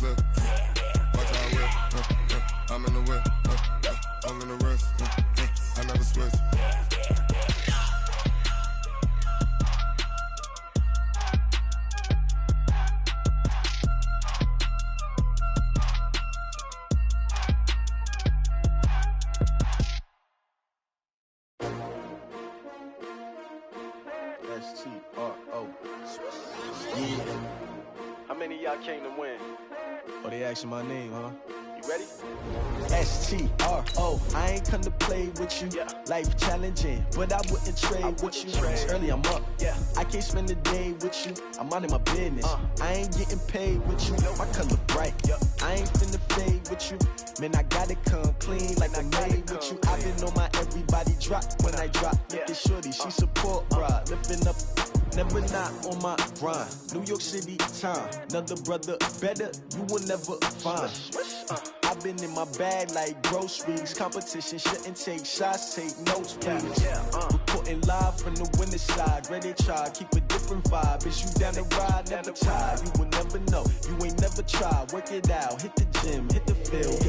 live. Watch how I whip. I'm in the whip. I'm in the wrist. I never switch. S-T-R-O. Yeah. How many of y'all came to win? Oh, they asking my name, huh? You ready? S-T-R-O. I ain't come to play with you. Yeah. Life challenging, but I wouldn't trade with you. It's early, I'm up. Yeah. I can't spend the day with you. I'm out of my business. I ain't getting paid with you. My color bright. I ain't finna fade with you. Man, I gotta come clean like I made with you. I've been on my everybody drop when I drop. Look at shorty, she support ride. Lifting up, never not on my grind. New York City time, another brother better, you will never find. I've been in my bag like groceries. Competition shouldn't take shots, take notes, please. Reporting live from the winning side. Ready to try, keep a different vibe. Is you down the ride, never tired. You will never know, you ain't never tried. Work it out, hit the gym, hit the field.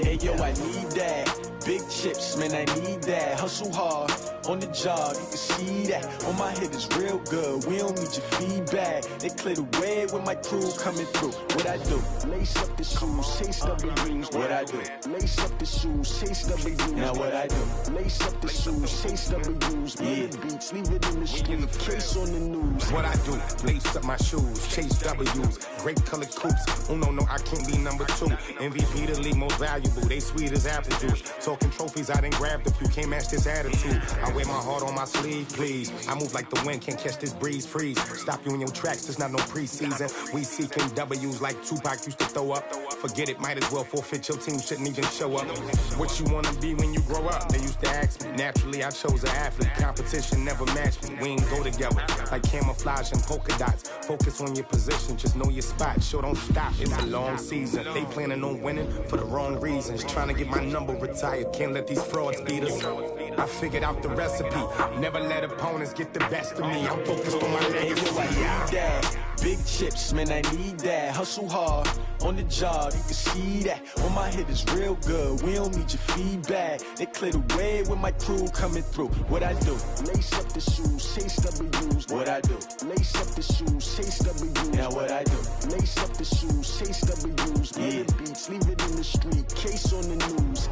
Hey yo, I need that. Big chips, man, I need that. Hustle hard, on the job, you can see that. On my head is real good, we don't need your feedback. They clear the way with my crew coming through. What I do? Lace up the shoes, chase W's. What I do? Lace up the shoes, chase W's. Now what I do? Lace up the shoes, chase W's. Yeah. Beats, leave it in the street, case on the news. What I do? Lace up my shoes, chase W's. Great colored coops. Oh no, I can't be number 2. MVP the league most valuable. They sweet as apple juice. Talking trophies, I done grabbed a few. Can't match this attitude. I wear my heart on my sleeve, please. I move like the wind, can't catch this breeze, freeze. Stop you in your tracks, there's not no preseason. We seeking W's like Tupac used to throw up. Forget it, might as well forfeit, your team shouldn't even show up. What you wanna be when you grow up? They used to ask me. Naturally, I chose an athlete. Competition never matched me. We ain't go together like camouflage and polka dots. Focus on your position, just know your spot. Sure, don't stop, it's a long season. They planning on winning for the wrong reasons. Trying to get my number retired, can't let these frauds beat us. I figured out the recipe. Never let opponents get the best of me. I'm focused on my legacy. I need that. Big chips, man, I need that. Hustle hard, on the job, you can see that. On my head is real good, we don't need your feedback. They clear the way with my crew coming through. What I do? Lace up the shoes, chase W's. What I do? Lace up the shoes, chase W's. Now what I do? Lace up the shoes, chase W's. Yeah. Beats, leave it in the street, case on the news.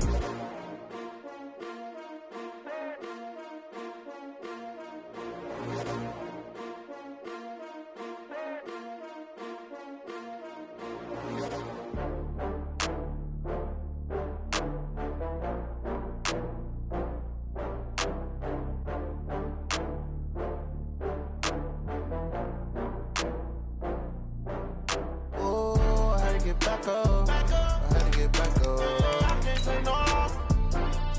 Get back up. I had to get back up. I can't say no.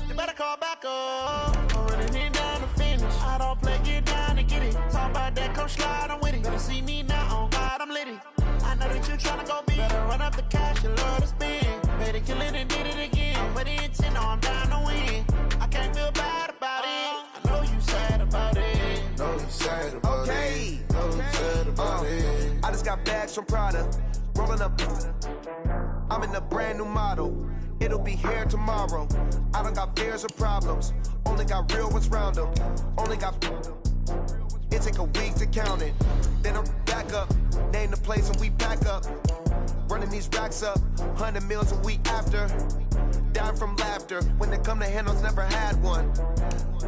You better call back up. I'm running it down to finish. I don't play, get down to get it. Talk about that, come slide, I'm with it. Better see me now, on God, I'm litty. I know that you tryna go big. Better run up the cash, you love to spend. Better kill it and did it again. I'm with the intent, no, I'm down to win. I can't feel bad about it. I know you sad about it. Know you sad about it. Know you sad about it. I just got bags from Prada. Rolling up, I'm in a brand new model. It'll be here tomorrow. I don't got fears or problems. Only got real ones round them. Only got. It take a week to count it. Then I'm back up. Name the place and we pack up. Running these racks up. 100 meals a week after. Down from laughter. When they come to handles, never had one.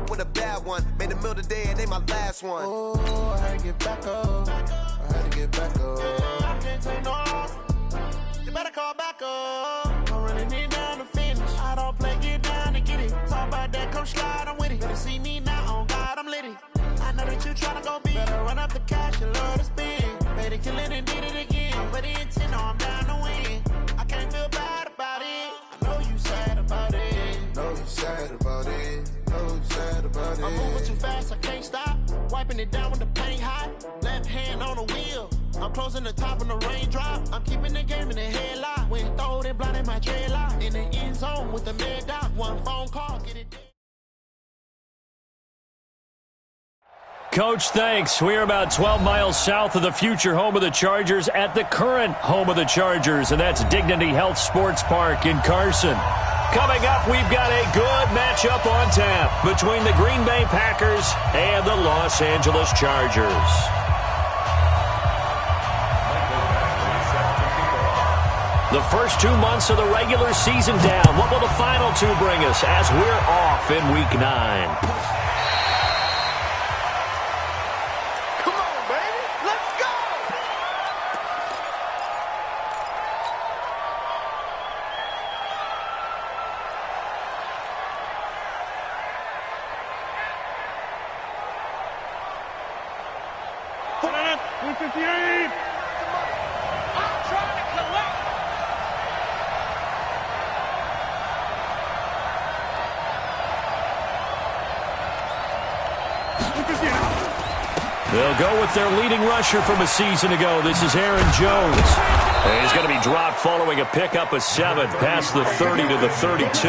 With a bad one. Made a meal today and they my last one. Oh, I had to get back up. I had to get back up. I can't take no. You better call back up. I'm running it down to finish. I don't play, get down to get it. Talk about that, come slide, I'm with it. Better see me now, on God, I'm litty. I know that you tryna go big. Better run up the cash, you love to spend. Better kill it and did it again. I'm with the intent, no, I'm down to win. I can't feel bad about it. I know you sad about it. Know you sad about it. Know you sad about it. I'm moving too fast, I can't stop. Wiping it down with the paint hot. Left hand on the wheel. I'm closing the top when the raindrop. I'm keeping the game in the headlock. When throwed and blind in my dreadlock. In the end zone with the mad dot. One phone call, get it done. Coach, thanks. We're about 12 miles south of the future home of the Chargers at the current home of the Chargers, and that's Dignity Health Sports Park in Carson. Coming up, we've got a good matchup on tap between the Green Bay Packers and the Los Angeles Chargers. The first 2 months of the regular season down. What will the final two bring us as we're off in Week 9? They'll go with their leading rusher from a season ago. This is Aaron Jones. And he's going to be dropped following a pickup of 7 past the 30 to the 32.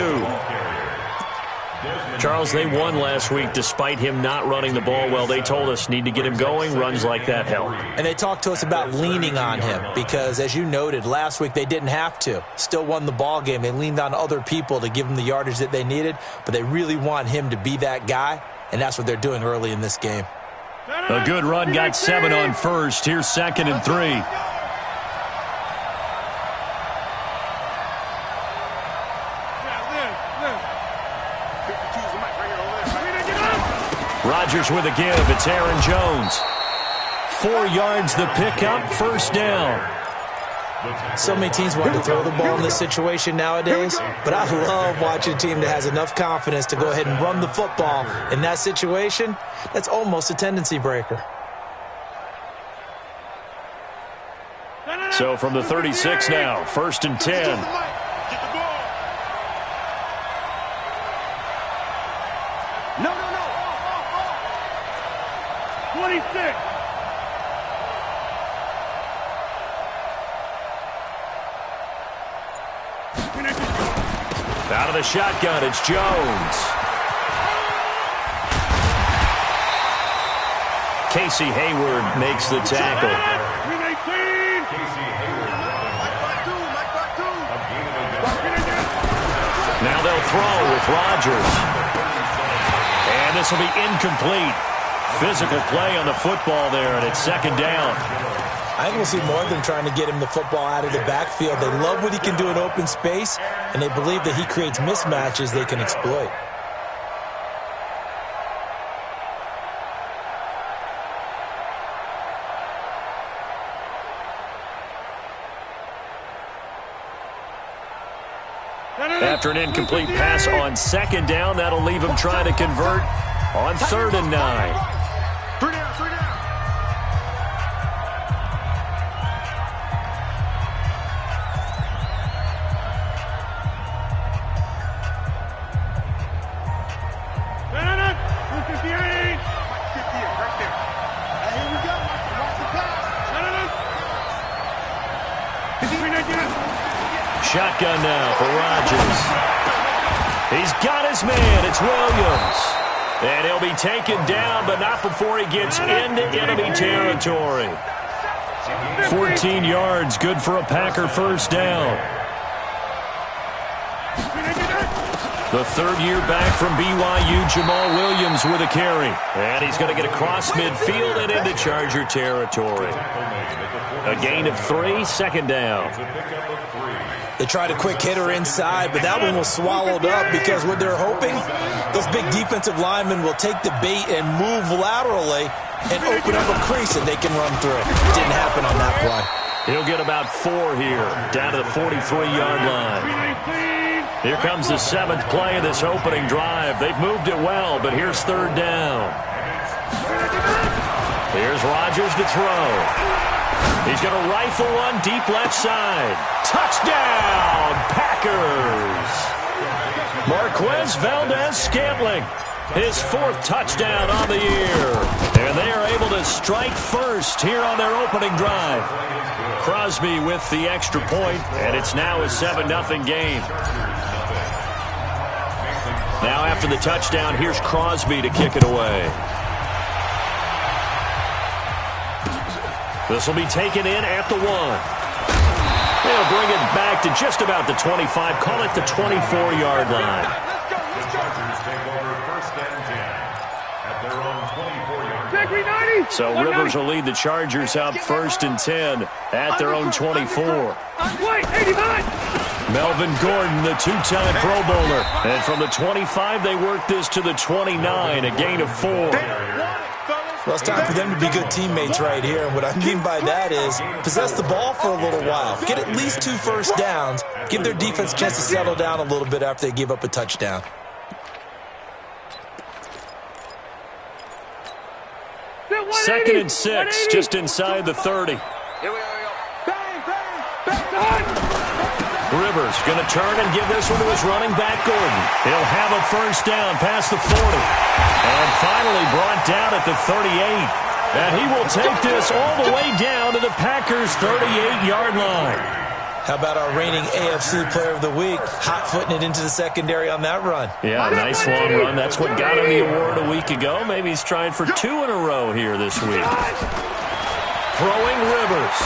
Charles, they won last week despite him not running the ball well. They told us need to get him going. Runs like that help. And they talked to us about leaning on him because, as you noted, last week they didn't have to. Still won the ball game. They leaned on other people to give them the yardage that they needed, but they really want him to be that guy, and that's what they're doing early in this game. A good run got 7 on first. Here's 2nd and 3. Rodgers with a give. It's Aaron Jones. 4 yards the pickup. First down. So many teams want to throw the ball in this situation nowadays, but I love watching a team that has enough confidence to go ahead and run the football. In that situation, that's almost a tendency breaker. So from the 36 now, 1st and 10. No. 26. Out of the shotgun, it's Jones. Casey Hayward makes the tackle. Now they'll throw with Rodgers. And this will be incomplete. Physical play on the football there, and it's 2nd down. I think we'll see more of them trying to get him the football out of the backfield. They love what he can do in open space, and they believe that he creates mismatches they can exploit. After an incomplete pass on 2nd down, that'll leave him trying to convert on 3rd and 9. Shotgun now for Rodgers. He's got his man. It's Williams. And he'll be taken down, but not before he gets into enemy territory. 14 yards, good for a Packer first down. The 3rd year back from BYU, Jamal Williams with a carry. And he's going to get across midfield and into Charger territory. A gain of 3, 2nd down. They tried a quick hitter inside, but that one was swallowed up because what they're hoping, those big defensive linemen will take the bait and move laterally and open up a crease that they can run through. Didn't happen on that play. He'll get about 4 here, down to the 43-yard line. Here comes the 7th play of this opening drive. They've moved it well, but here's 3rd down. Here's Rodgers to throw. He's going to rifle one deep left side. Touchdown, Packers! Marquez Valdez-Scantling, his 4th touchdown on the year. And they are able to strike first here on their opening drive. Crosby with the extra point, and it's now a 7-0 game. Now after the touchdown, here's Crosby to kick it away. This will be taken in at the 1. They'll bring it back to just about the 25. Call it the 24-yard line. The Chargers take over 1st and 10 at their own 24-yard line. So Rivers will lead the Chargers up 1st and 10 at their own 24. Melvin Gordon, the two-time Pro Bowler. And from the 25, they work this to the 29, a gain of 4. Well, it's time for them to be good teammates right here. And what I mean by that is possess the ball for a little while. Get at least 2 first downs. Give their defense a chance to settle down a little bit after they give up a touchdown. Second and 6, just inside the 30. Rivers going to turn and give this one to his running back, Gordon. He'll have a first down past the 40. And finally brought down at the 38. And he will take this all the way down to the Packers' 38-yard line. How about our reigning AFC Player of the Week, hot-footing it into the secondary on that run? Yeah, nice long run. That's what got him the award a week ago. Maybe he's trying for 2 in a row here this week. Throwing Rivers.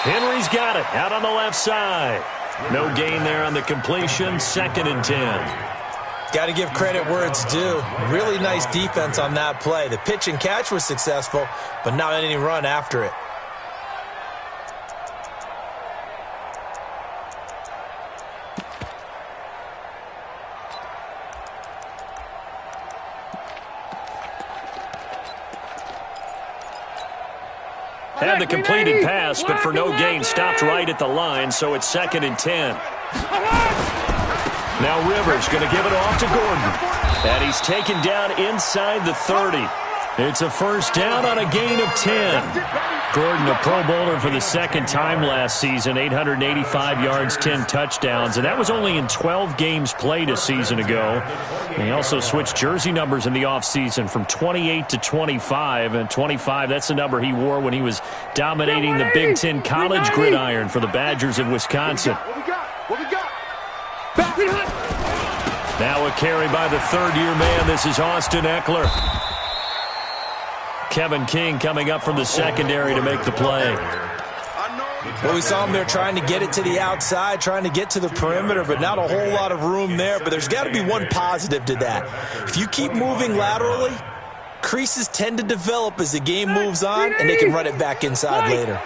Henry's got it out on the left side. No gain there on the completion. 2nd and 10. Got to give credit where it's due. Really nice defense on that play. The pitch and catch was successful, but not any run after it. Had the completed pass, but for no gain, stopped right at the line, so it's 2nd and 10. Now Rivers going to give it off to Gordon. And he's taken down inside the 30. It's a first down on a gain of 10. Gordon, a Pro Bowler for the 2nd time last season, 885 yards, 10 touchdowns, and that was only in 12 games played a season ago. And he also switched jersey numbers in the offseason from 28 to 25, and 25, that's the number he wore when he was dominating the Big Ten college gridiron for the Badgers of Wisconsin. Now a carry by the 3rd-year man. This is Austin Eckler. Kevin King coming up from the secondary to make the play. Well, we saw him there trying to get it to the outside, trying to get to the perimeter, but not a whole lot of room there. But there's got to be one positive to that. If you keep moving laterally, creases tend to develop as the game moves on, and they can run it back inside later.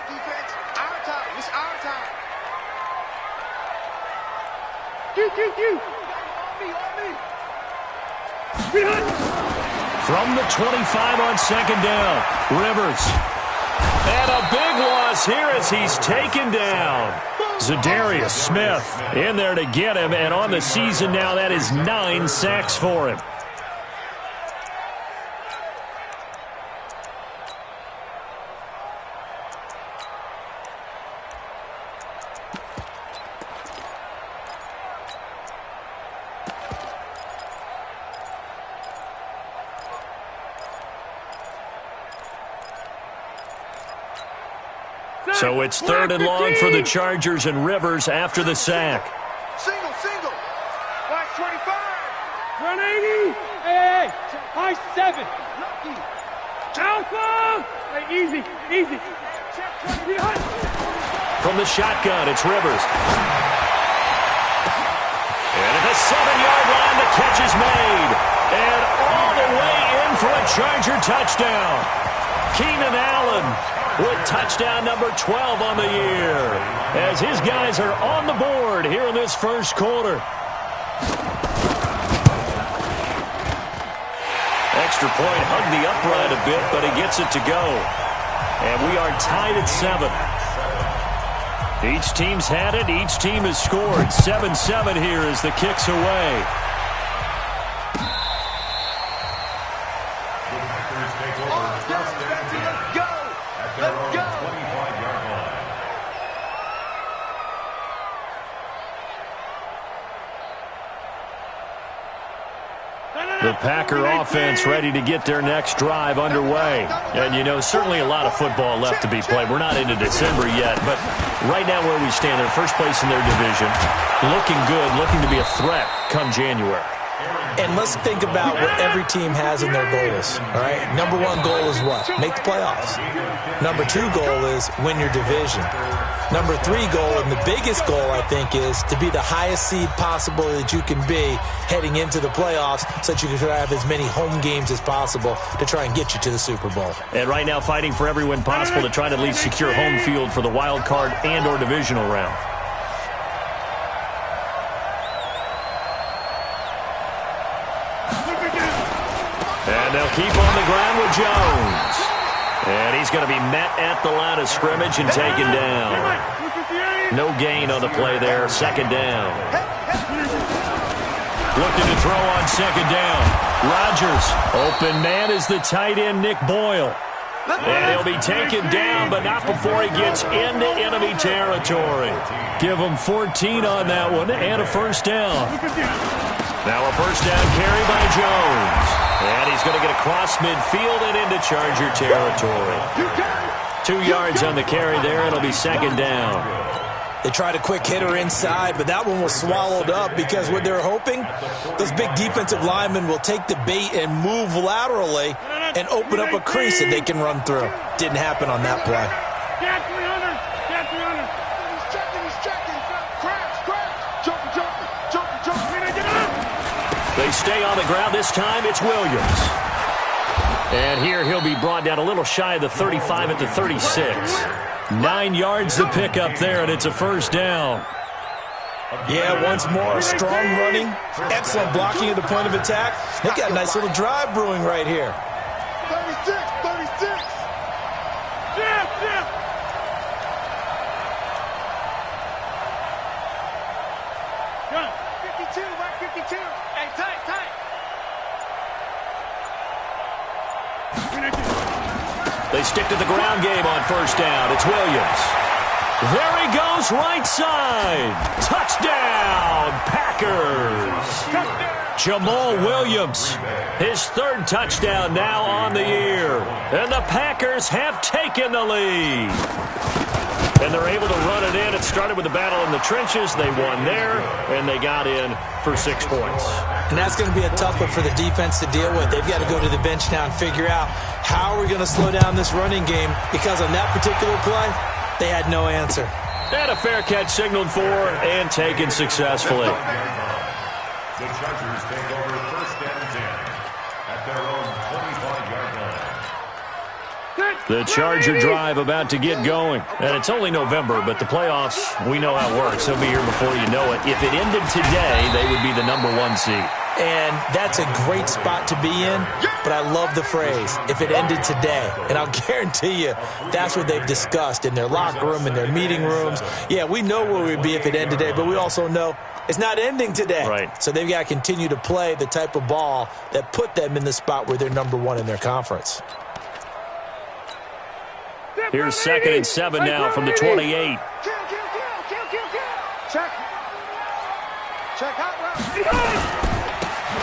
From the 25 on 2nd down, Rivers. And a big loss here as he's taken down. Zadarius Smith in there to get him, and on the season now, that is 9 sacks for him. So it's 3rd and long for the Chargers, and Rivers after the sack. Single. Watch 25. Run 80. Hey. High 7. Lucky. Alpha. Hey, easy. From the shotgun, it's Rivers. And at the 7-yard line, the catch is made. And all the way in for a Charger touchdown. Keenan Allen with touchdown number 12 on the year, as his guys are on the board here in this first quarter. Extra point hugged the upright a bit, but he gets it to go. And we are tied at 7. Each team's had it. Each team has scored. 7-7 here as the kick's away. The Packer offense ready to get their next drive underway. And, you know, certainly a lot of football left to be played. We're not into December yet, but right now where we stand, they're first place in their division, looking good, looking to be a threat come January. And let's think about what every team has in their goals, all right? Number one goal is what? Make the playoffs. Number two goal is win your division. Number three goal, and the biggest goal, I think, is to be the highest seed possible that you can be heading into the playoffs so that you can try to have as many home games as possible to try and get you to the Super Bowl. And right now fighting for every win possible to try to at least secure home field for the wild card and or divisional round. And they'll keep on the ground with Jones. And he's going to be met at the line of scrimmage and taken down. No gain on the play there. Second down. Looking to throw on second down. Rodgers. Open man is the tight end, Nick Boyle. And he'll be taken down, but not before he gets into enemy territory. Give him 14 on that one and a first down. Now a first down carry by Jones. And he's going to get across midfield and into Charger territory. 2 yards on the carry there. It'll be second down. They tried a quick hitter inside, but that one was swallowed up because what they're hoping, those big defensive linemen will take the bait and move laterally and open up a crease that they can run through. Didn't happen on that play. Get 300. Get 300. He's checking. Crash. Jump. They stay on the ground. This time it's Williams. And here he'll be brought down a little shy of the 35 at the 36. 9 yards to pick up there, and it's a first down. Yeah, once more, strong running, excellent blocking at the point of attack. They got a nice little drive brewing right here. 36. Yeah. Gun. 52, right 52. Hey, tight. They stick to the ground game on first down. It's Williams. There he goes, right side. Touchdown, Packers. Jamal Williams, his third touchdown now on the year. And the Packers have taken the lead. And they're able to run it in. It started with the battle in the trenches. They won there, and they got in for 6 points. And that's going to be a tough one for the defense to deal with. They've got to go to the bench now and figure out how are we going to slow down this running game, because on that particular play, they had no answer. And a fair catch signaled for and taken successfully. The Chargers take over first and 10 at their own 25-yard line. The Charger drive about to get going. And it's only November, but the playoffs, we know how it works. They'll be here before you know it. If it ended today, they would be the #1 seed. And that's a great spot to be in, but I love the phrase, if it ended today. And I'll guarantee you, that's what they've discussed in their locker room, in their meeting rooms. Yeah, we know where we'd be if it ended today, but we also know it's not ending today. Right. So they've got to continue to play the type of ball that put them in the spot where they're #1 in their conference. Here's 2nd and 7 now from the 28. Check out route.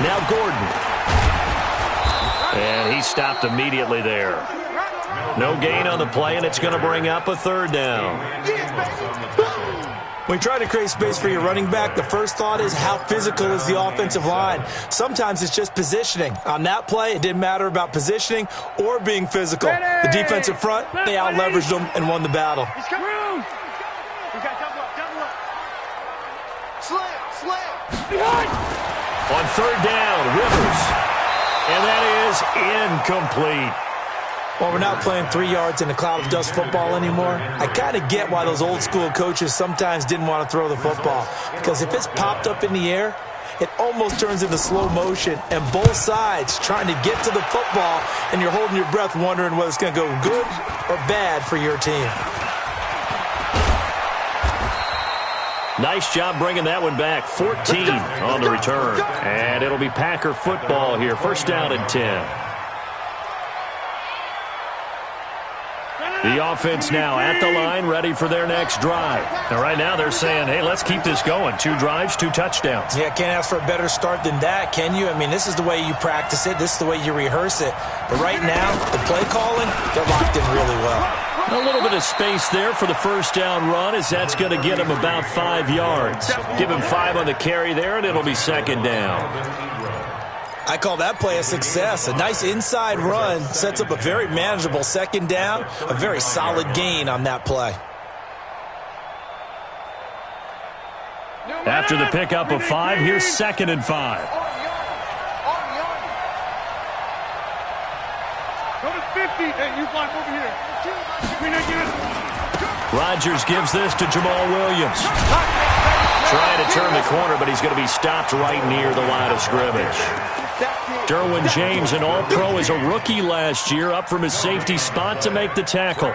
Now Gordon. And he stopped immediately there. No gain on the play, and it's going to bring up a third down. When you try to create space for your running back, the first thought is how physical is the offensive line. Sometimes it's just positioning. On that play, it didn't matter about positioning or being physical. The defensive front, they out-leveraged them and won the battle. He's coming. We got double up. Slam. Behind. On third down, Rivers. And that is incomplete. Well, we're not playing 3 yards in a cloud of dust football anymore. I kind of get why those old school coaches sometimes didn't want to throw the football. Because if it's popped up in the air, it almost turns into slow motion. And both sides trying to get to the football, and you're holding your breath wondering whether it's going to go good or bad for your team. Nice job bringing that one back. 14 on the return. And it'll be Packer football here. First down and 10. The offense now at the line, ready for their next drive. And right now they're saying, hey, let's keep this going. 2 drives, 2 touchdowns. Yeah, can't ask for a better start than that, can you? I mean, this is the way you practice it. This is the way you rehearse it. But right now, the play calling, they're locked in really well. A little bit of space there for the first down run, as that's going to get him about 5 yards. Give him 5 on the carry there, and it'll be second down. I call that play a success. A nice inside run sets up a very manageable second down, a very solid gain on that play. After the pickup of 5, here's 2nd and 5. Go to 50. Hey, you fly over here. Rodgers gives this to Jamal Williams. Trying to turn the corner, but he's going to be stopped right near the line of scrimmage. Derwin James, an all-pro as a rookie last year, up from his safety spot to make the tackle.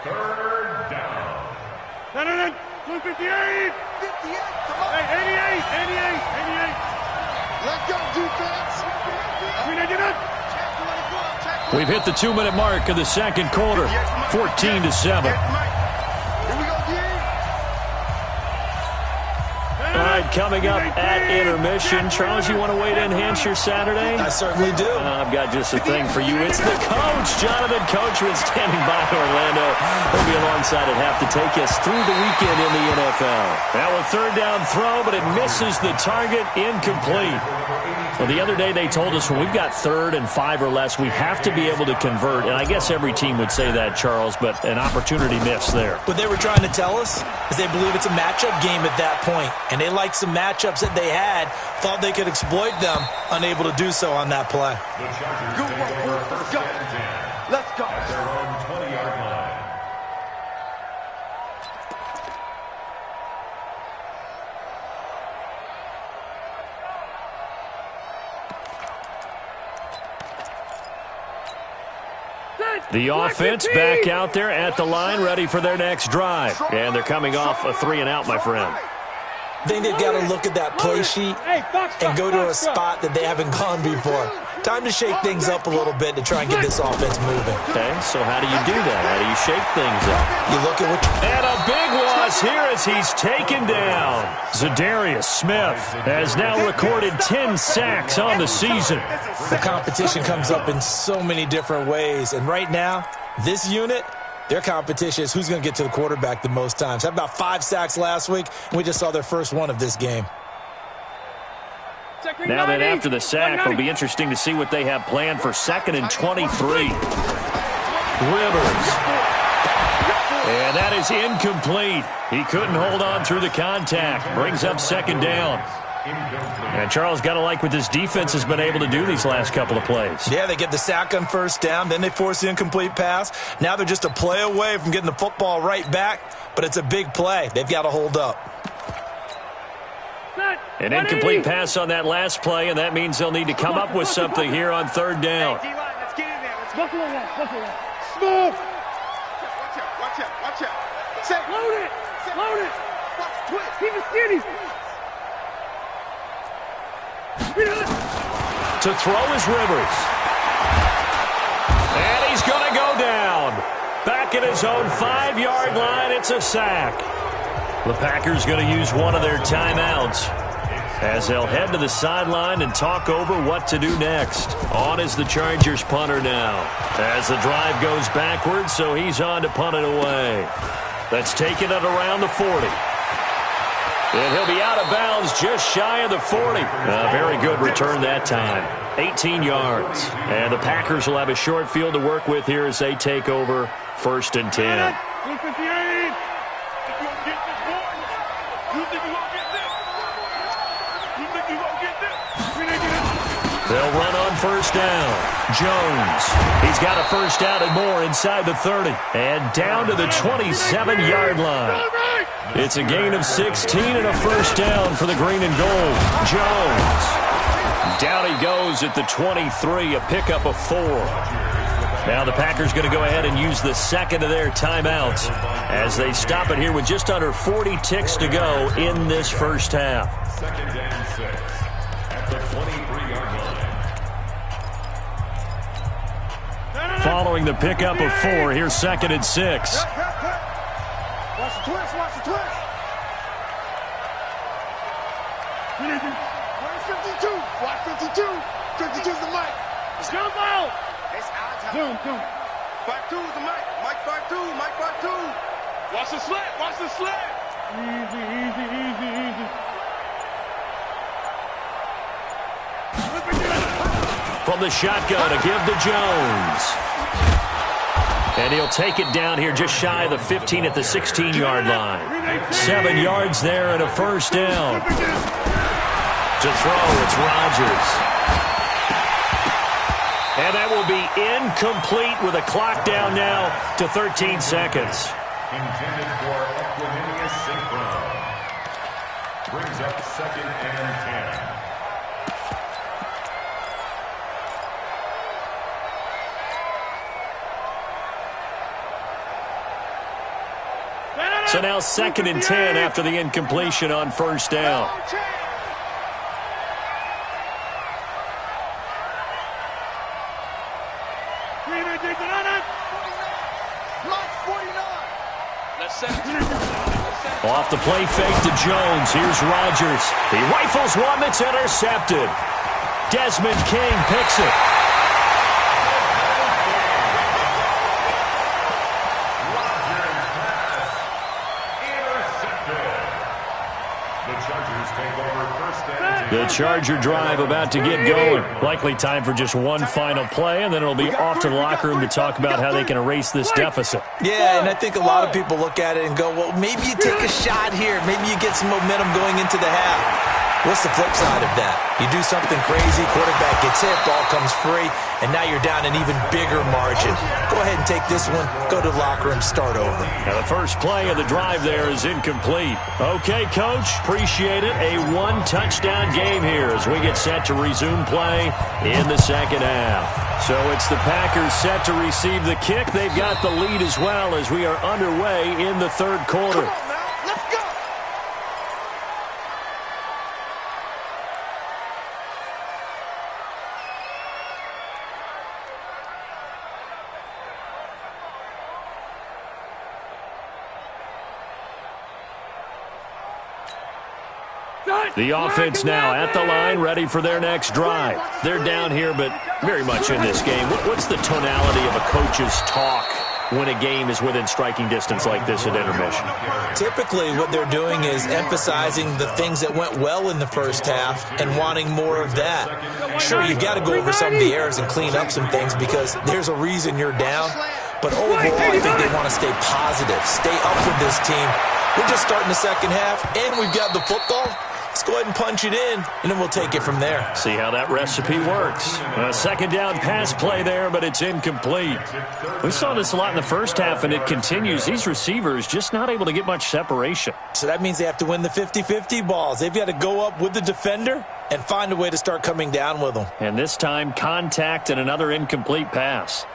3rd down. 258. 58. Hey, 88. Let's go, defense. We've hit the 2-minute mark of the second quarter, 14-7. All right, coming up at intermission. Charles, you want to wait to enhance your Saturday? I certainly do. I've got just a thing for you. It's the coach, Jonathan Coachman, standing by Orlando. He'll be alongside at half to take us through the weekend in the NFL. Now a 3rd down throw, but it misses the target, incomplete. Well, the other day they told us when we've got 3rd and 5 or less, we have to be able to convert. And I guess every team would say that, Charles, but an opportunity missed there. What they were trying to tell us is they believe it's a matchup game at that point. And they liked some matchups that they had, thought they could exploit them, unable to do so on that play. The Chargers take over 1st and 10. Let's go. At their own 20-yard line. The offense back out there at the line, ready for their next drive. And they're coming off a 3-and-out, my friend. I think they've got to look at that play sheet and go to a spot that they haven't gone before. Time to shake things up a little bit to try and get this offense moving. Okay, so how do you do that? How do you shake things up? You look at what... And a big loss here as he's taken down. Zadarius Smith has now recorded 10 sacks on the season. The competition comes up in so many different ways. And right now, this unit, their competition is who's going to get to the quarterback the most times. Had about 5 sacks last week, and we just saw their first one of this game. Now then, after the sack, it'll be interesting to see what they have planned for 2nd and 23. Rivers. And that is incomplete. He couldn't hold on through the contact. Brings up 2nd down. And Charles, got to like what this defense has been able to do these last couple of plays. Yeah, they get the sack on 1st down, then they force the incomplete pass. Now they're just a play away from getting the football right back, but it's a big play. They've got to hold up. An incomplete pass on that last play, and that means they'll need to come up with something here on 3rd down. Hey, D-line, let's get in there. Let's go. Smooth. Watch out. Say, load it. Watch, twist. Keep it skinny. To throw is Rivers. And he's going to go down. Back at his own 5-yard line, it's a sack. The Packers going to use one of their timeouts as they'll head to the sideline and talk over what to do next. On is the Chargers punter now as the drive goes backwards, so he's on to punt it away. That's taken it around the 40. And he'll be out of bounds just shy of the 40. A very good return that time. 18 yards. And the Packers will have a short field to work with here as they take over 1st and 10. They'll run on 1st down. Jones. He's got a 1st down and more inside the 30. And down to the 27-yard line. It's a gain of 16 and a 1st down for the green and gold. Jones. Down he goes at the 23, a pickup of 4. Now the Packers going to go ahead and use the 2nd of their timeouts as they stop it here with just under 40 ticks to go in this first half. 2nd and 6 at the 23-yard line. Following the pickup of 4, here's 2nd and 6. Watch the twist. Where's 52? Watch 52. 52's the mic. Jump out. It's our time. Zoom. 5-2 is the mic. Mike 5-2. Watch the slant. Easy. from the shotgun to give to Jones. And he'll take it down here just shy of the 15 at the 16-yard line. 7 yards there and a first down. To throw, it's Rodgers. And that will be incomplete with a clock down now to 13 seconds. Intended for Equinemius St. Brown. Brings up 2nd and 10. So now 2nd and 10 after the incompletion on first down. Off the play fake to Jones. Here's Rodgers. He rifles one that's intercepted. Desmond King picks it. The Charger drive about to get going. Likely time for just one final play, and then it'll be off to the locker room to talk about how they can erase this deficit. Yeah, and I think a lot of people look at it and go, well, maybe you take a shot here. Maybe you get some momentum going into the half. What's the flip side of that? You do something crazy, quarterback gets hit, ball comes free, and now you're down an even bigger margin. Go ahead and take this one, go to the locker room, start over. Now the first play of the drive there is incomplete. Okay, Coach, appreciate it. A one-touchdown game here as we get set to resume play in the second half. So it's the Packers set to receive the kick. They've got the lead as well as we are underway in the third quarter. The offense now at the line, ready for their next drive. They're down here, but very much in this game. What's the tonality of a coach's talk when a game is within striking distance like this at intermission? Typically, what they're doing is emphasizing the things that went well in the first half and wanting more of that. Sure, you've got to go over some of the errors and clean up some things because there's a reason you're down. But overall, I think they want to stay positive, stay up with this team. We're just starting the second half, and we've got the football. Let's go ahead and punch it in, and then we'll take it from there. See how that recipe works. A second down pass play there, but it's incomplete. We saw this a lot in the first half, and it continues. These receivers just not able to get much separation. So that means they have to win the 50-50 balls. They've got to go up with the defender and find a way to start coming down with them. And this time, contact and another incomplete pass.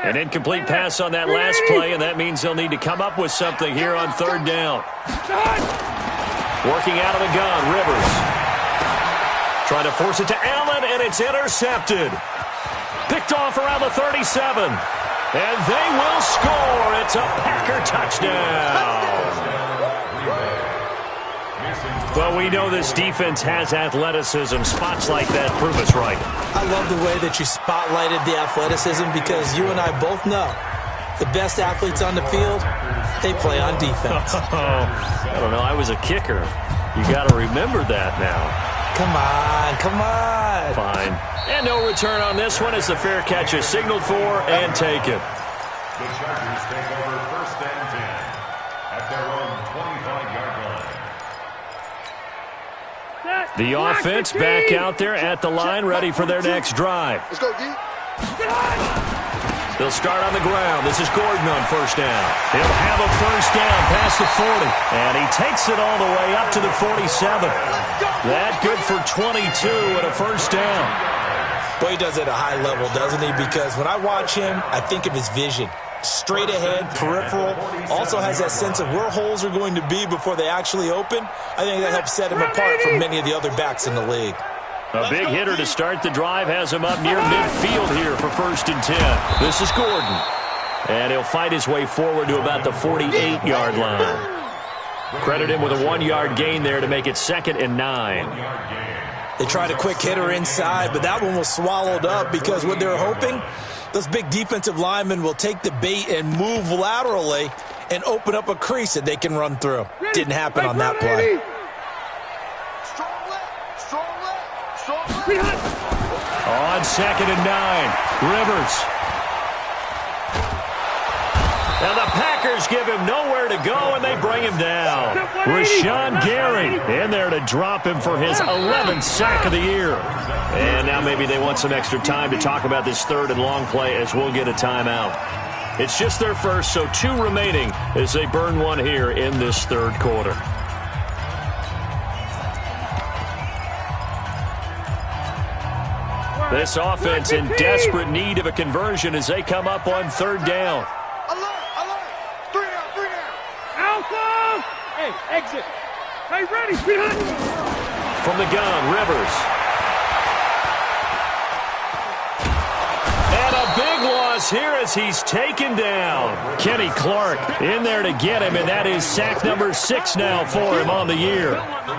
An incomplete pass on that last play, and that means they'll need to come up with something here on third down. Working out of the gun, Rivers. Trying to force it to Allen, and it's intercepted. Picked off around the 37. And they will score. It's a Packer touchdown. Well, we know this defense has athleticism. Spots like that prove us right. I love the way that you spotlighted the athleticism because you and I both know the best athletes on the field, they play on defense. I don't know. I was a kicker. You got to remember that now. Come on, come on. Fine. And no return on this one as the fair catch is signaled for and taken. The Chargers take over first and 10 at their own 25-yard line. The offense back out there at the line, ready for their next drive. Let's go, D. They'll start on the ground. This is Gordon on first down. He'll have a first down past the 40. And he takes it all the way up to the 47. That good for 22 and a first down. Boy, he does it at a high level, doesn't he? Because when I watch him, I think of his vision. Straight ahead, peripheral, also has that sense of where holes are going to be before they actually open. I think that helps set him apart from many of the other backs in the league. A big hitter to start the drive has him up near midfield here for first and 10. This is Gordon. And he'll fight his way forward to about the 48-yard line. Credit him with a 1-yard gain there to make it 2nd and 9. They tried a quick hitter inside, but that one was swallowed up because what they're hoping, those big defensive linemen will take the bait and move laterally and open up a crease that they can run through. Didn't happen on that play. Strong left, strong On 2nd and 9, Rivers. Now the Packers give him nowhere to go, and they bring him down. Rashawn Gary in there to drop him for his 11th sack of the year. And now maybe they want some extra time to talk about this 3rd and long play as we'll get a timeout. It's just their first, so 2 remaining as they burn one here in this 3rd quarter. This offense in desperate need of a conversion as they come up on 3rd down. Hey, exit. Hey, ready. From the gun, Rivers. And a big loss here as he's taken down. Kenny Clark in there to get him, and that is sack number 6 now for him on the year.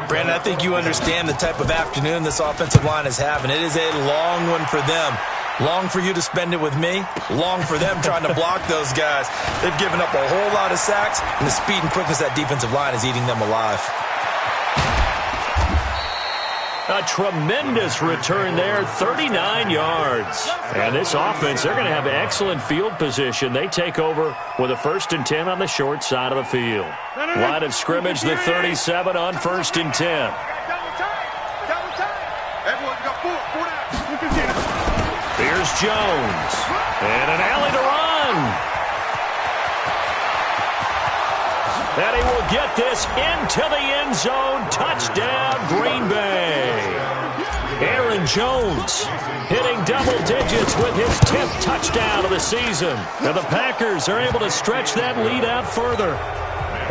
Brandon, I think you understand the type of afternoon this offensive line is having. It is a long one for them. Long for you to spend it with me. Long for them trying to block those guys. They've given up a whole lot of sacks, and the speed and quickness of that defensive line is eating them alive. A tremendous return there, 39 yards. And this offense, they're going to have excellent field position. They take over with a 1st and 10 on the short side of the field. Line of scrimmage, the 37 on 1st and 10. Here's Jones. And an alley to run. And he will get this into the end zone. Touchdown, Green Bay. Aaron Jones hitting double digits with his 10th touchdown of the season. Now the Packers are able to stretch that lead out further.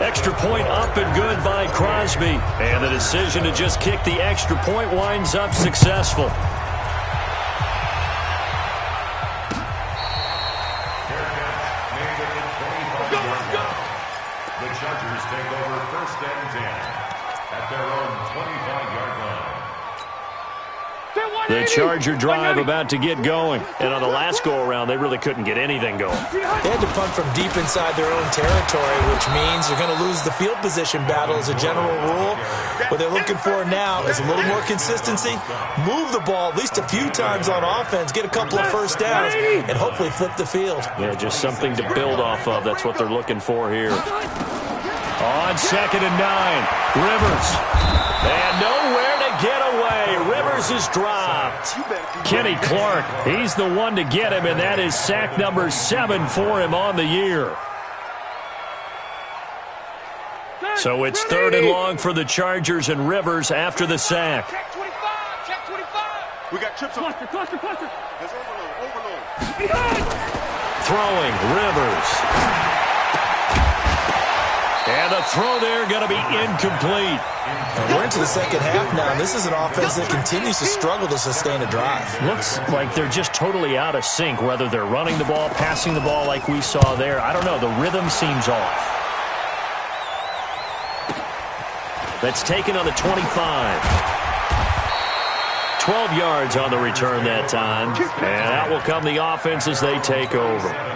Extra point up and good by Crosby. And the decision to just kick the extra point winds up successful. The Chargers take over 1st and 10 at their own 25-yard line. The Charger drive about to get going. And on the last go-around, they really couldn't get anything going. They had to punt from deep inside their own territory, which means they're going to lose the field position battle as a general rule. What they're looking for now is a little more consistency, move the ball at least a few times on offense, get a couple of first downs, and hopefully flip the field. Yeah, just something to build off of. That's what they're looking for here. On 2nd and 9, Rivers. And nowhere to get away. Rivers is dropped. Kenny Clark, he's the one to get him, and that is sack number 7 for him on the year. So it's 3rd and long for the Chargers, and Rivers after the sack. Check 25. Check 25. We got trips on. Cluster. There's overload. Throwing, Rivers. And the throw there going to be incomplete. And we're into the second half now. This is an offense that continues to struggle to sustain a drive. Looks like they're just totally out of sync, whether they're running the ball, passing the ball like we saw there. I don't know. The rhythm seems off. That's taken on the 25. 12 yards on the return that time. And out will come the offense as they take over.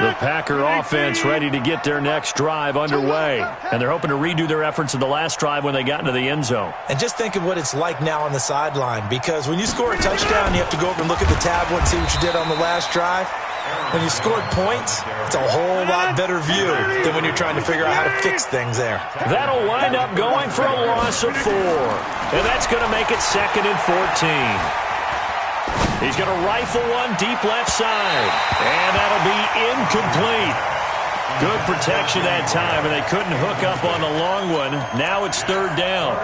The Packer offense ready to get their next drive underway. And they're hoping to redo their efforts in the last drive when they got into the end zone. And just think of what it's like now on the sideline, because when you score a touchdown, you have to go over and look at the tablet and see what you did on the last drive. When you scored points, it's a whole lot better view than when you're trying to figure out how to fix things there. That'll wind up going for a loss of 4. And that's going to make it 2nd and 14. He's going to rifle one deep left side. And that'll be incomplete. Good protection that time, and they couldn't hook up on the long one. Now it's 3rd down.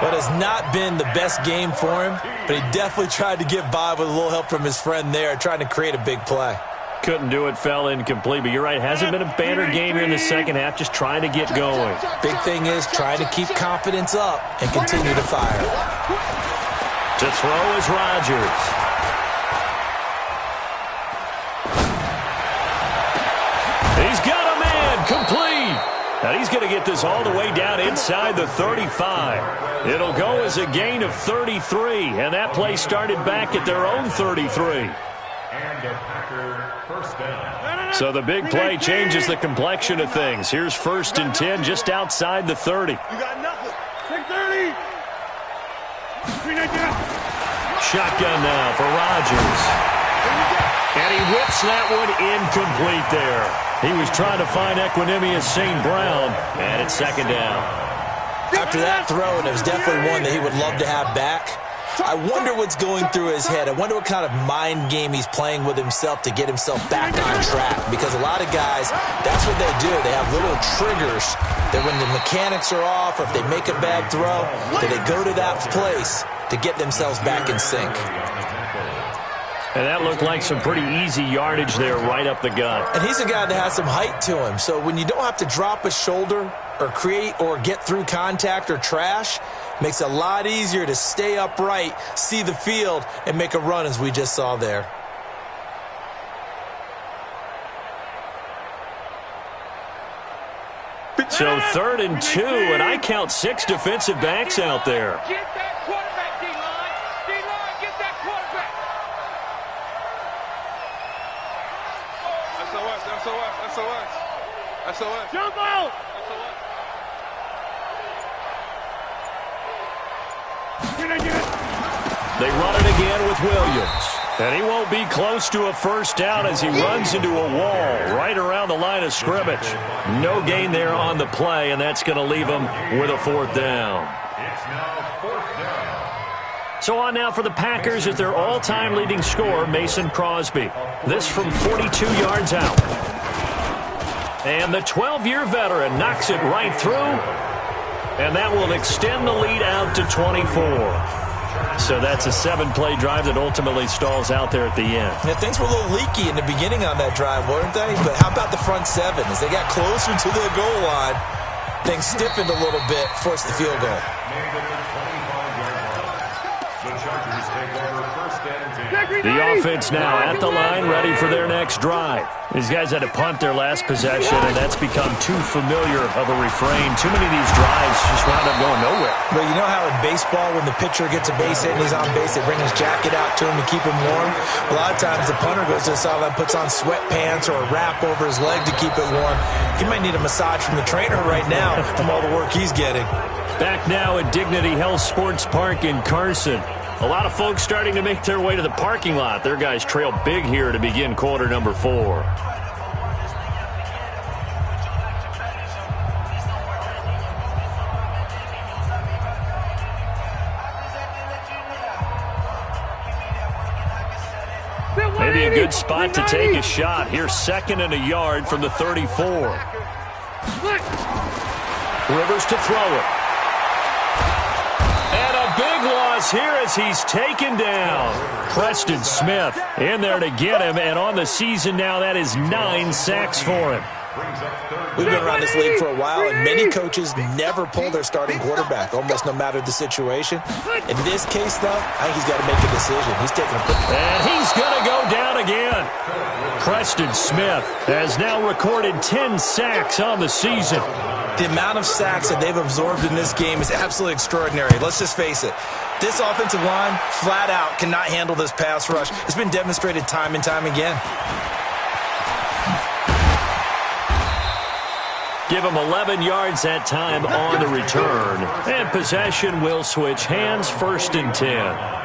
What has not been the best game for him, but he definitely tried to get by with a little help from his friend there, trying to create a big play. Couldn't do it, fell incomplete. But you're right, hasn't been a banner game here in the second half, just trying to get going. Big thing is trying to keep confidence up and continue to fire. To throw is Rodgers. He's got a man, complete. Now he's going to get this all the way down inside the 35. It'll go as a gain of 33, and that play started back at their own 33. And a Packer first down. So the big play changes the complexion of things. Here's 1st and 10 just outside the 30. You got nothing. 630. Shotgun now for Rodgers. And he whips that one incomplete there. He was trying to find Equanimous St. Brown, and it's 2nd down. After that throw, and it was definitely one that he would love to have back, I wonder what's going through his head. I wonder what kind of mind game he's playing with himself to get himself back on track. Because a lot of guys, that's what they do. They have little triggers that when the mechanics are off or if they make a bad throw, that they go to that place to get themselves back in sync. And that looked like some pretty easy yardage there right up the gut. And he's a guy that has some height to him. So when you don't have to drop a shoulder or create or get through contact or trash, makes it a lot easier to stay upright, see the field, and make a run as we just saw there. So 3rd and 2, and I count 6 defensive backs out there. Get that quarterback, D-line. D-line, get that quarterback. SOS. Jump out. They run it again with Williams. And he won't be close to a 1st down as he runs into a wall right around the line of scrimmage. No gain there on the play, and that's going to leave him with a 4th down. It's now 4th down. So on now for the Packers is their all-time leading scorer, Mason Crosby. This from 42 yards out. And the 12-year veteran knocks it right through. And that will extend the lead out to 24. So that's a 7-play drive that ultimately stalls out there at the end. Yeah, things were a little leaky in the beginning on that drive, weren't they? But how about the front 7? As they got closer to the goal line, things stiffened a little bit, forced the field goal. The Chargers take over 1st and 10. The offense now at the line, ready for their next drive. These guys had to punt their last possession, and that's become too familiar of a refrain. Too many of these drives just wound up going nowhere. But you know how in baseball, when the pitcher gets a base hit and he's on base, they bring his jacket out to him to keep him warm? A lot of times the punter goes to the sideline, puts on sweatpants or a wrap over his leg to keep it warm. He might need a massage from the trainer right now from all the work he's getting. Back now at Dignity Health Sports Park in Carson. A lot of folks starting to make their way to the parking lot. Their guys trail big here to begin quarter number 4. Maybe a good spot to take a shot. Here's 2nd and a yard from the 34. Rivers to throw it. And a big loss here as he's taken down. Preston Smith in there to get him, and on the season now, that is 9 sacks for him. We've been around this league for a while, and many coaches never pull their starting quarterback, almost no matter the situation. In this case, though, I think he's got to make a decision. He's taking a and he's going to go down again. Preston Smith has now recorded 10 sacks on the season. The amount of sacks that they've absorbed in this game is absolutely extraordinary. Let's just face it. This offensive line, flat out, cannot handle this pass rush. It's been demonstrated time and time again. Give him 11 yards that time on the return. And possession will switch hands, 1st and 10.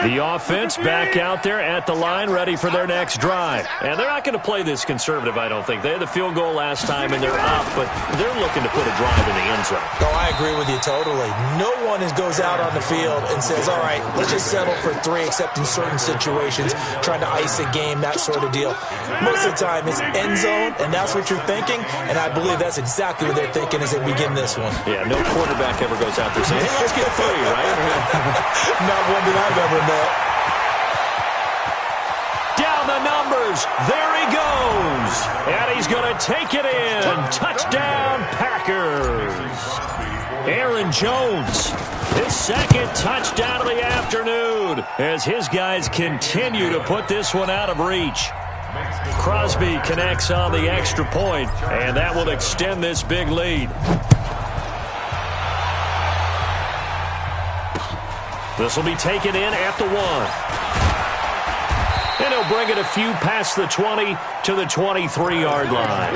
The offense back out there at the line, ready for their next drive. And they're not going to play this conservative, I don't think. They had the field goal last time, and they're up, but they're looking to put a drive in the end zone. Oh, I agree with you totally. No one goes out on the field and says, all right, let's just settle for 3, except in certain situations, trying to ice a game, that sort of deal. Most of the time, it's end zone, and that's what you're thinking, and I believe that's exactly what they're thinking as they begin this one. Yeah, no quarterback ever goes out there saying, hey, let's get 3, right? Not one that I've ever met. Down the numbers. There he goes. And he's going to take it in. Touchdown, Packers. Aaron Jones, his 2nd touchdown of the afternoon as his guys continue to put this one out of reach. Crosby connects on the extra point, and that will extend this big lead. This will be taken in at the 1. And he'll bring it a few past the 20 to the 23-yard line.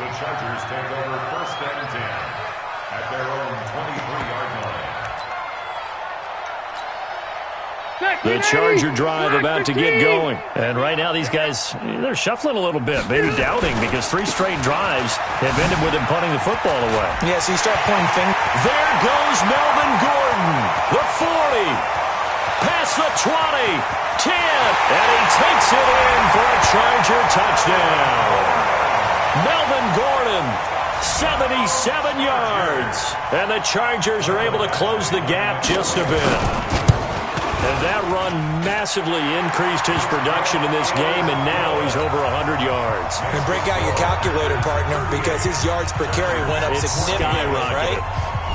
The Chargers take over 1st and 10 at their own 23-yard line. The Charger drive about to get going. And right now these guys, they're shuffling a little bit, maybe doubting, because 3 straight drives have ended with him punting the football away. Yeah, so you start pointing fingers. There goes Melvin Gordon. The 40. Past the 20. 10. And he takes it in for a Charger touchdown. Melvin Gordon, 77 yards. And the Chargers are able to close the gap just a bit. And that run massively increased his production in this game, and now he's over 100 yards. And break out your calculator, partner, because his yards per carry went up significantly, right?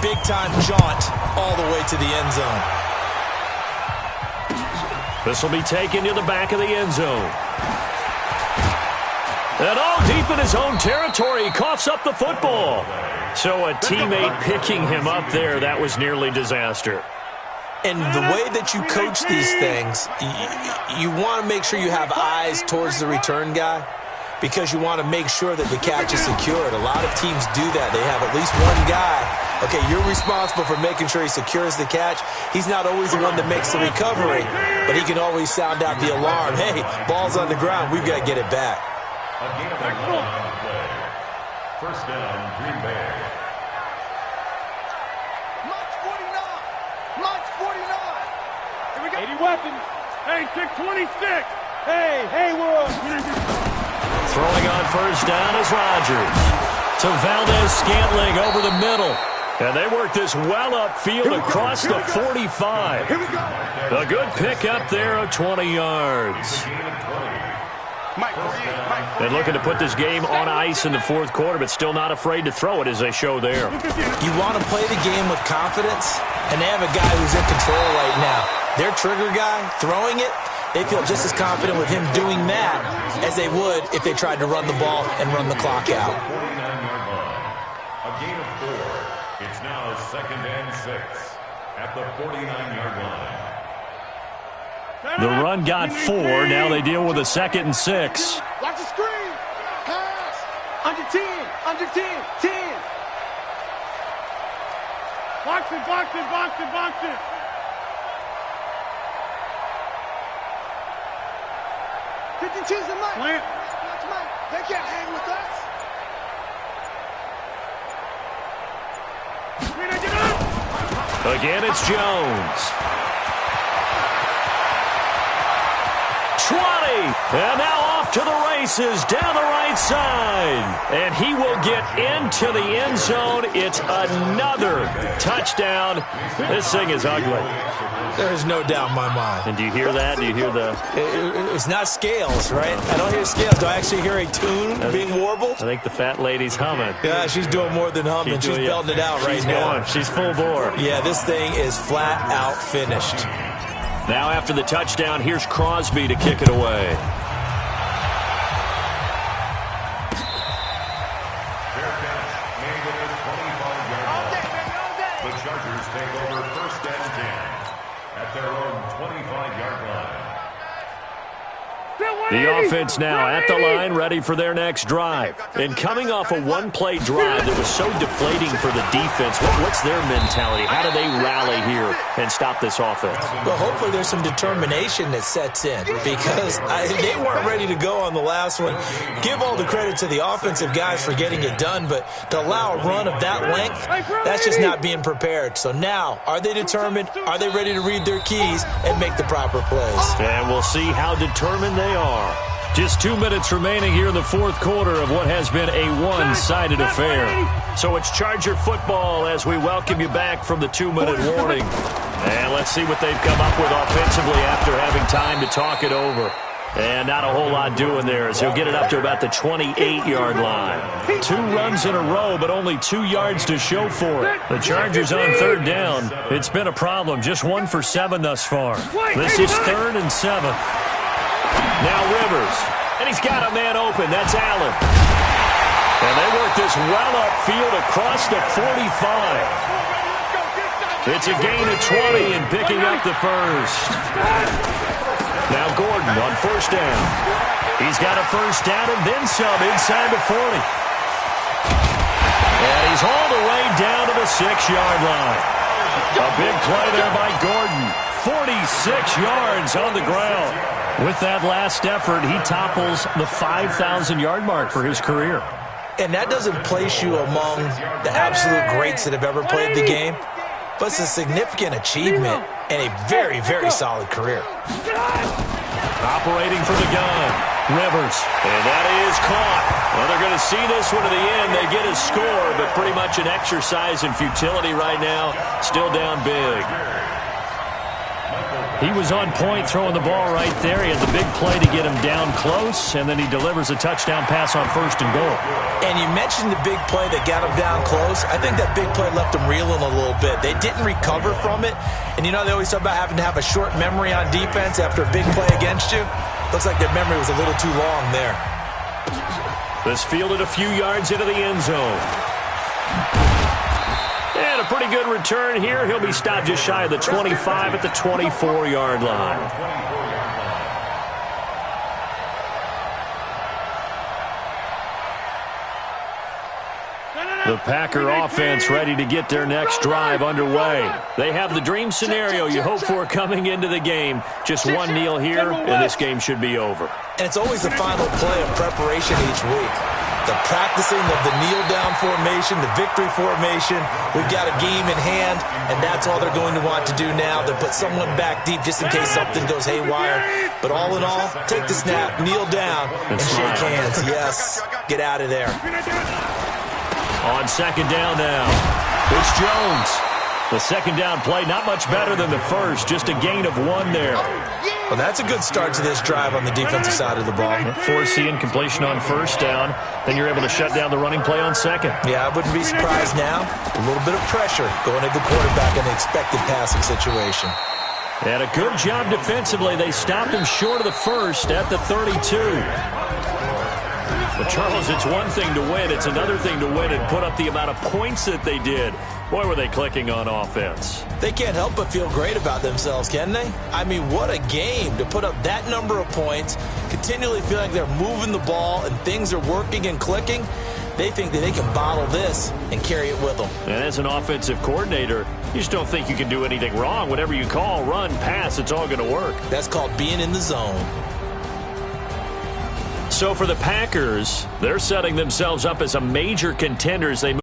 Big-time jaunt all the way to the end zone. This will be taken to the back of the end zone. And all deep in his own territory, he coughs up the football. So a teammate picking him up there, that was nearly disaster. And the way that you coach these things, you want to make sure you have eyes towards the return guy, because you want to make sure that the catch is secured. A lot of teams do that. They have at least one guy. Okay, you're responsible for making sure he secures the catch. He's not always the one that makes the recovery, but he can always sound out the alarm. Hey, ball's on the ground. We've got to get it back. A gain of 11 on the play. 1st down, Green Bay. March 49. March 49. Here we go. 80 weapons. Hey, pick 26. Hey, Haywood. Throwing on 1st down is Rodgers. To Valdez-Scantling over the middle. And they work this well upfield across the 45. Here we go. A good pickup there of 20 yards. And looking to put this game on ice in the 4th quarter, but still not afraid to throw it as they show there. You want to play the game with confidence, and they have a guy who's in control right now. Their trigger guy, throwing it, they feel just as confident with him doing that as they would if they tried to run the ball and run the clock out. 49-yard line. A gain of 4. It's now 2nd and 6 at the 49-yard line. The run got 4. Now they deal with a 2nd and 6. Watch the screen. Pass. Under 10. Under 10. 10. Box it, box it, box it, box it. Choose the mic. Watch Mike. They can't hang with us. Again, it's Jones. 20. And now off to the races down the right side. And he will get into the end zone. It's another touchdown. This thing is ugly. There is no doubt in my mind. And do you hear that? Do you hear the... It's not scales, right? I don't hear scales. Do I actually hear a tune being warbled? I think the fat lady's humming. Yeah, she's doing more than humming. She's belting it out right now. She's full bore. Yeah, this thing is flat out finished. Now after the touchdown, here's Crosby to kick it away. Fair catch made at the 25-yard line. The Chargers take over 1st and 10 at their own 25-yard line. The offense now at the line, ready for their next drive. And coming off a one-play drive that was so deflating for the defense, what's their mentality? How do they rally here and stop this offense? Well, hopefully there's some determination that sets in, because they weren't ready to go on the last one. Give all the credit to the offensive guys for getting it done, but to allow a run of that length, that's just not being prepared. So now, are they determined? Are they ready to read their keys and make the proper plays? And we'll see how determined they are. Just 2 minutes remaining here in the 4th quarter of what has been a one-sided affair. So it's Charger football as we welcome you back from the 2-minute warning. And let's see what they've come up with offensively after having time to talk it over. And not a whole lot doing there as he'll get it up to about the 28-yard line. 2 runs in a row, but only 2 yards to show for it. The Chargers on 3rd down. It's been a problem. Just 1 for 7 thus far. This is 3rd and 7. Now Rivers, and he's got a man open. That's Allen. And they work this well upfield across the 45. It's a gain of 20 and picking up the first. Now Gordon on first down. He's got a first down and then some inside the 40. And he's hauled away down to the 6-yard line. A big play there by Gordon. 46 yards on the ground. With that last effort, he topples the 5,000-yard mark for his career. And that doesn't place you among the absolute greats that have ever played the game, but it's a significant achievement and a very, very solid career. Operating for the gun, Rivers, and that is caught. Well, they're going to see this one to the end. They get a score, but pretty much an exercise in futility right now. Still down big. He was on point throwing the ball right there. He had the big play to get him down close, and then he delivers a touchdown pass on first and goal. And you mentioned the big play that got him down close. I think that big play left him reeling a little bit. They didn't recover from it. And, you know, they always talk about having to have a short memory on defense after a big play against you. Looks like their memory was a little too long there. This fielded a few yards into the end zone. And a pretty good return here. He'll be stopped just shy of the 25 at the 24-yard line. The Packer offense ready to get their next drive underway. They have the dream scenario you hope for coming into the game. Just one kneel here, and this game should be over. And it's always the final play of preparation each week. The practicing of the kneel-down formation, the victory formation. We've got a game in hand, and that's all they're going to want to do now. They put someone back deep just in case something goes haywire. But all in all, take the snap, kneel down, and shake hands. Yes, get out of there. On second down now, it's Jones. The second down play, not much better than the first, just a gain of 1 there. Well, that's a good start to this drive on the defensive side of the ball. Forcing completion on first down, then you're able to shut down the running play on second. Yeah, I wouldn't be surprised now. A little bit of pressure going at the quarterback in the expected passing situation. And a good job defensively. They stopped him short of the first at the 32. But, Charles, it's one thing to win. It's another thing to win and put up the amount of points that they did. Boy, were they clicking on offense. They can't help but feel great about themselves, can they? I mean, what a game to put up that number of points, continually feeling like they're moving the ball and things are working and clicking. They think that they can bottle this and carry it with them. And as an offensive coordinator, you just don't think you can do anything wrong. Whatever you call, run, pass, it's all going to work. That's called being in the zone. So for the Packers, they're setting themselves up as a major contender as they move